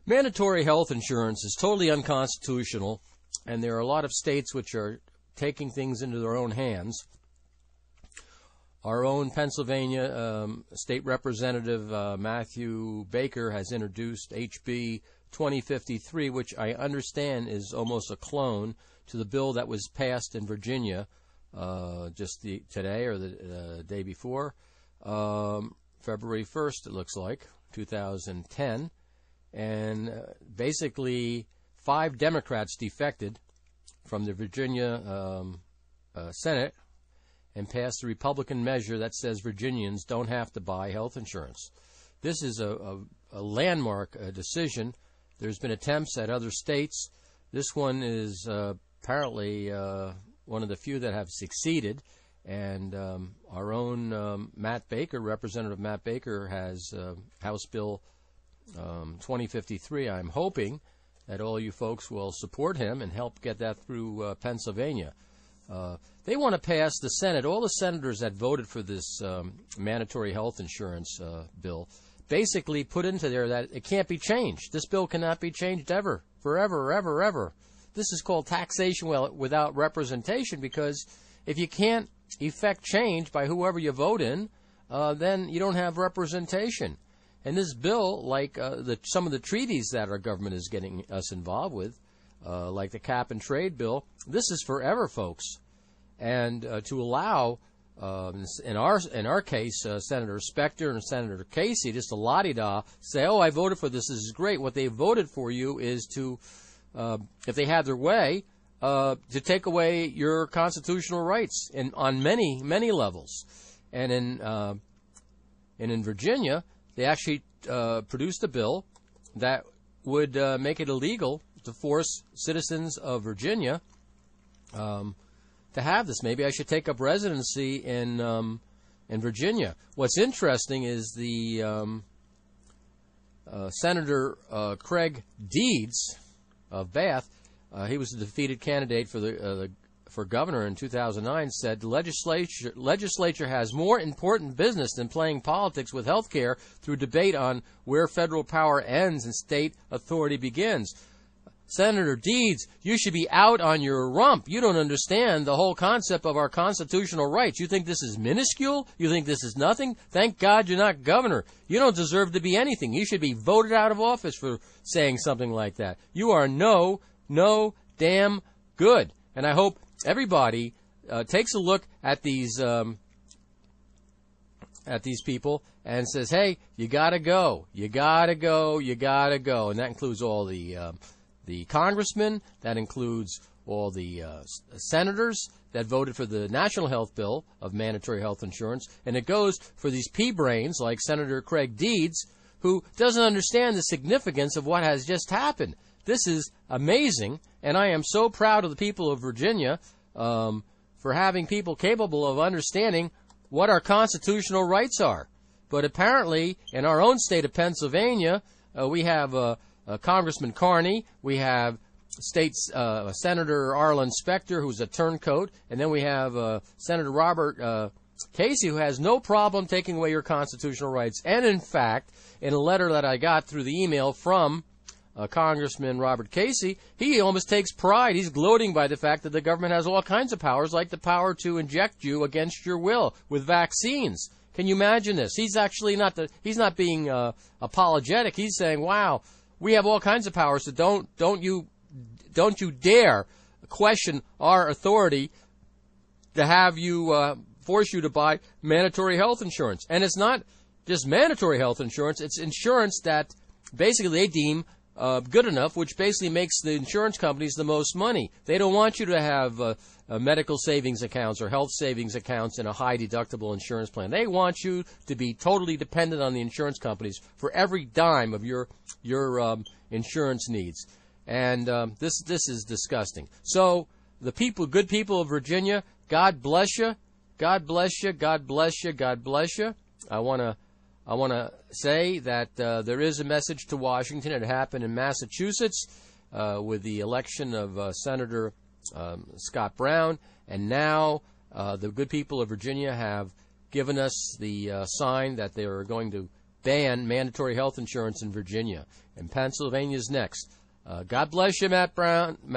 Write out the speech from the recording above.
Mandatory health insurance is totally unconstitutional, and there are a lot of states which are taking things into their own hands. Our own Pennsylvania State Representative Matthew Baker has introduced HB 2053, which I understand is almost a clone to the bill that was passed in Virginia just today or the day before, February 1st, it looks like, 2010. And basically 5 Democrats defected from the Virginia Senate and passed a Republican measure that says Virginians don't have to buy health insurance. This is a landmark decision. There's been attempts at other states. This one is apparently one of the few that have succeeded. And our own Matt Baker, Representative Matt Baker, has House Bill 2053. I'm hoping that all you folks will support him and help get that through Pennsylvania. They want to pass the Senate. All the senators that voted for this mandatory health insurance bill basically put into there that it can't be changed. This bill cannot be changed ever, forever, ever, ever. This is called taxation without representation, because if you can't effect change by whoever you vote in, then you don't have representation. And this bill, like some of the treaties that our government is getting us involved with, like the cap and trade bill, this is forever, folks. And to allow, in our case, Senator Specter and Senator Casey, just a la-di-da, say, oh, I voted for this, this is great. What they voted for you is to, if they had their way, to take away your constitutional rights on many, many levels. And in Virginia, they actually produced a bill that would make it illegal to force citizens of Virginia to have this. Maybe I should take up residency in Virginia. What's interesting is the Senator Craig Deeds of Bath. He was the defeated candidate for governor in 2009. Said the legislature has more important business than playing politics with health care through debate on where federal power ends and state authority begins. Senator Deeds, you should be out on your rump. You don't understand the whole concept of our constitutional rights. You think this is minuscule? You think this is nothing? Thank God you're not governor. You don't deserve to be anything. You should be voted out of office for saying something like that. You are no damn good. And I hope everybody takes a look at these people and says, hey, you gotta go. You gotta go. You gotta go. And that includes all the congressmen, that includes all the senators that voted for the national health bill of mandatory health insurance, and it goes for these pea-brains like Senator Craig Deeds, who doesn't understand the significance of what has just happened. This is amazing, and I am so proud of the people of Virginia for having people capable of understanding what our constitutional rights are. But apparently, in our own state of Pennsylvania, we have Congressman Carney, we have Senator Arlen Specter, who's a turncoat, and then we have Senator Robert Casey, who has no problem taking away your constitutional rights. And in fact, in a letter that I got through the email from Congressman Robert Casey, he almost takes pride. He's gloating by the fact that the government has all kinds of powers, like the power to inject you against your will with vaccines. Can you imagine this? He's actually he's not being apologetic. He's saying, wow, we have all kinds of powers, so don't you dare question our authority to have you force you to buy mandatory health insurance. And it's not just mandatory health insurance, it's insurance that basically they deem good enough, which basically makes the insurance companies the most money. They don't want you to have medical savings accounts or health savings accounts in a high deductible insurance plan. They want you to be totally dependent on the insurance companies for every dime of your insurance needs. And this is disgusting. So the good people of Virginia, God bless you. God bless you. God bless you. God bless you. I want to say that there is a message to Washington. It happened in Massachusetts with the election of Senator Scott Brown, and now the good people of Virginia have given us the sign that they are going to ban mandatory health insurance in Virginia. And Pennsylvania's next. God bless you, Matt Brown.